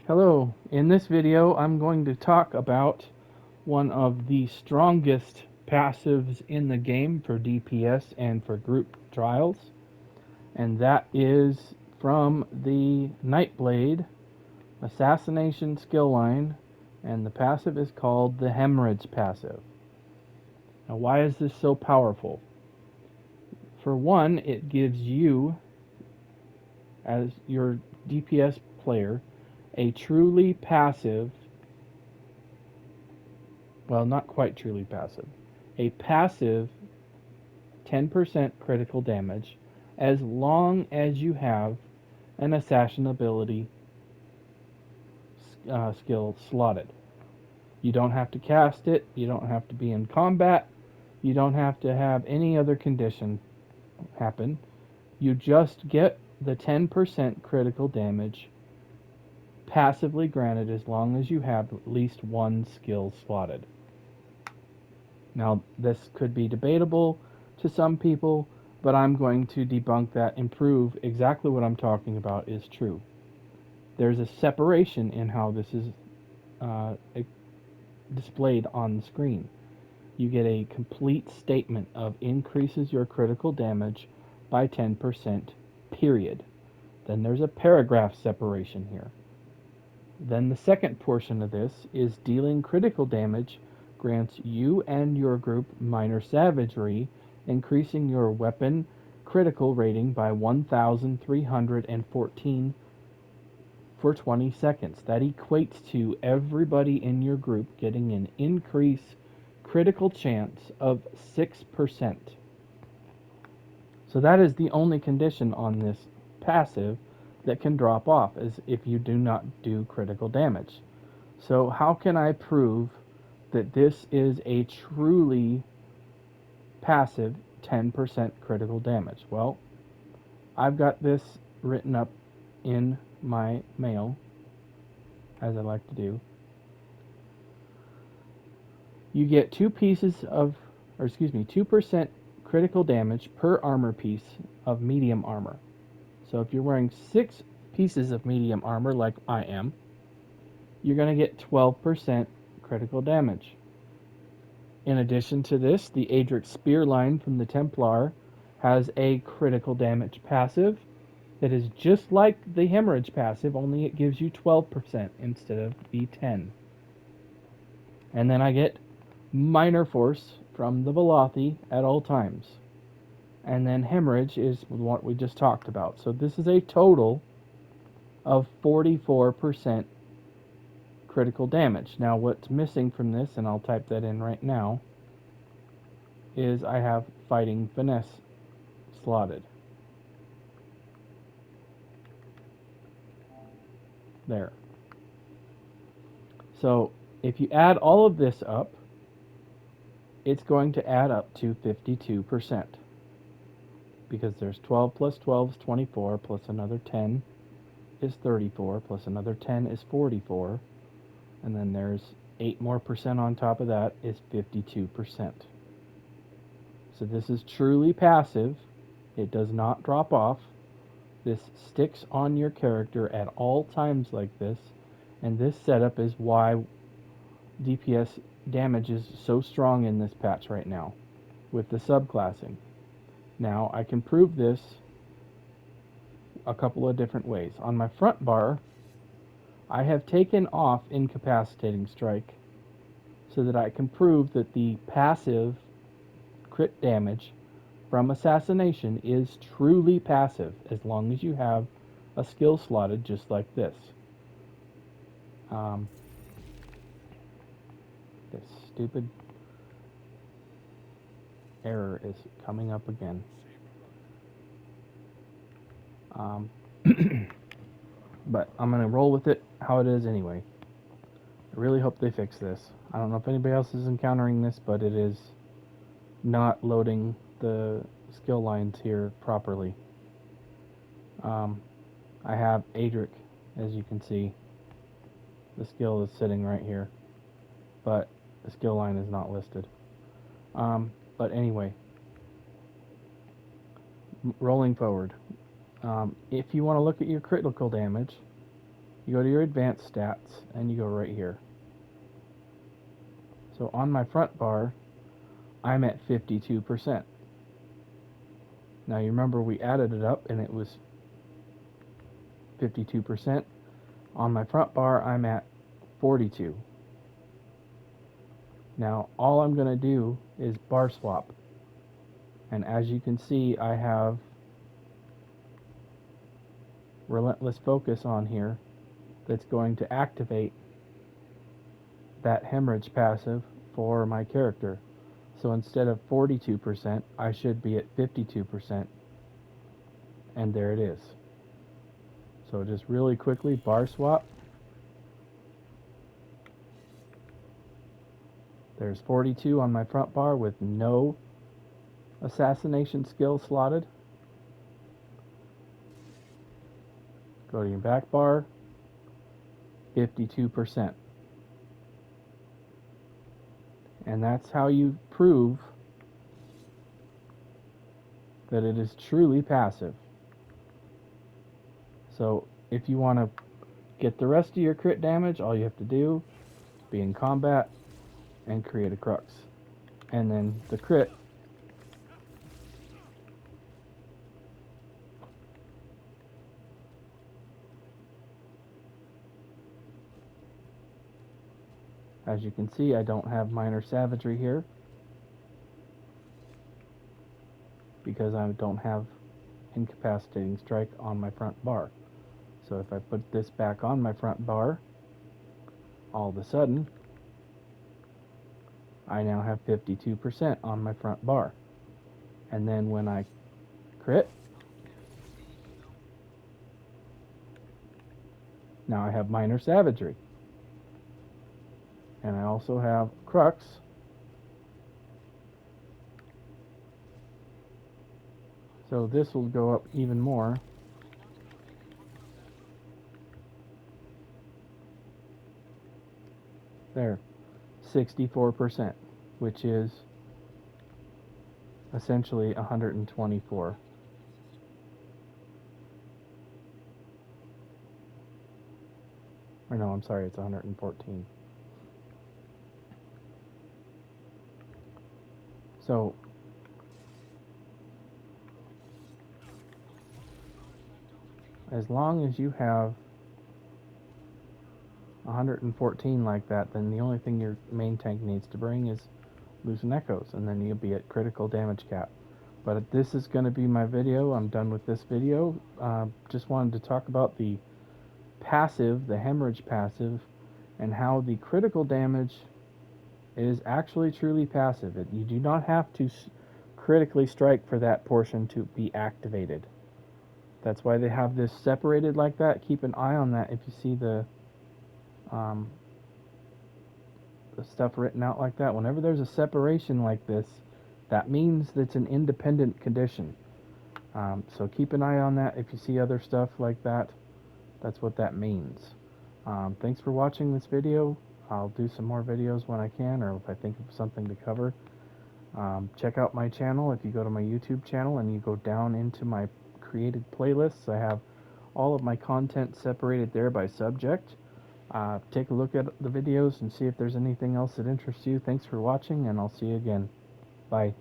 Hello, in this video I'm going to talk about one of the strongest passives in the game for DPS and for group trials, and that is from the Nightblade Assassination skill line, and the passive is called the Hemorrhage passive. Now why is this so powerful? For one, it gives you, as your DPS player, a truly passive, well, not quite truly passive, a passive 10% critical damage as long as you have an assassin ability skill slotted. You don't have to cast it, you don't have to be in combat, you don't have to have any other condition happen. You just get the 10% critical damage passively granted as long as you have at least one skill slotted. Now, this could be debatable to some people, but I'm going to debunk that and prove exactly what I'm talking about is true. There's a separation in how this is uh, displayed on the screen. You get a complete statement of increases your critical damage by 10%, period. Then there's a paragraph separation here. Then the second portion of this is dealing critical damage grants you and your group minor savagery, increasing your weapon critical rating by 1,314 for 20 seconds. That equates to everybody in your group getting an increase critical chance of 6%. So that is the only condition on this passive that can drop off, as if you do not do critical damage. So how can I prove that this is a truly passive 10% critical damage? Well, I've got this written up in my mail, as I like to do. You get 2% critical damage per armor piece of medium armor. So if you're wearing 6 pieces of medium armor like I am, you're going to get 12% critical damage. In addition to this, the Adric Spear line from the Templar has a critical damage passive that is just like the Hemorrhage passive, only it gives you 12% instead of the 10. And then I get minor force from the Velothi at all times. And then Hemorrhage is what we just talked about. So this is a total of 44% critical damage. Now what's missing from this, and I'll type that in right now, is I have Fighting Finesse slotted. There. So if you add all of this up, it's going to add up to 52%. Because there's 12 plus 12 is 24, plus another 10 is 34, plus another 10 is 44, and then there's 8 more percent on top of that is 52%. So this is truly passive. It does not drop off. This sticks on your character at all times like this, and this setup is why DPS damage is so strong in this patch right now with the subclassing. Now I can prove this a couple of different ways. On my front bar, I have taken off Incapacitating Strike so that I can prove that the passive crit damage from Assassination is truly passive as long as you have a skill slotted just like this. This stupid error is coming up again. But I'm going to roll with it how it is anyway. I really hope they fix this. I don't know if anybody else is encountering this, but it is not loading the skill lines here properly. I have Adric, as you can see. The skill is sitting right here, but the skill line is not listed. But anyway, rolling forward. If you want to look at your critical damage, you go to your advanced stats, and you go right here. So on my front bar, I'm at 52%. Now you remember we added it up and it was 52%. On my front bar, I'm at 42. Now all I'm going to do is bar swap. And as you can see, I have Relentless Focus on here that's going to activate that Hemorrhage passive for my character. So instead of 42%, I should be at 52%. And there it is. So just really quickly, bar swap. There's 42 on my front bar with no assassination skill slotted. Go to your back bar, 52%. And that's how you prove that it is truly passive. So if you want to get the rest of your crit damage, all you have to do is be in combat and create a crux. And then the crit as you can see, I don't have minor savagery here because I don't have incapacitating strike on my front bar. So if I put this back on my front bar, all of a sudden I now have 52% on my front bar. And then when I crit, now I have minor savagery. And I also have crux. So this will go up even more. There, 64%, which is essentially 124. Or no, I'm sorry, it's 114. So as long as you have 114 like that, then the only thing your main tank needs to bring is Loosen Echoes, and then you'll be at critical damage cap. But this is going to be my video. I'm done with this video. Just wanted to talk about the passive, the Hemorrhage passive, and how the critical damage is actually truly passive. You do not have to critically strike for that portion to be activated. That's why they have this separated like that. Keep an eye on that if you see the stuff written out like that. Whenever there's a separation like this, that means it's an independent condition. So keep an eye on that. If you see other stuff like that, that's what that means. Thanks for watching this video. I'll do some more videos when I can, or if I think of something to cover. Check out my channel. If you go to my YouTube channel and you go down into my created playlists, I have all of my content separated there by subject. Take a look at the videos and see if there's anything else that interests you. Thanks for watching, and I'll see you again. Bye.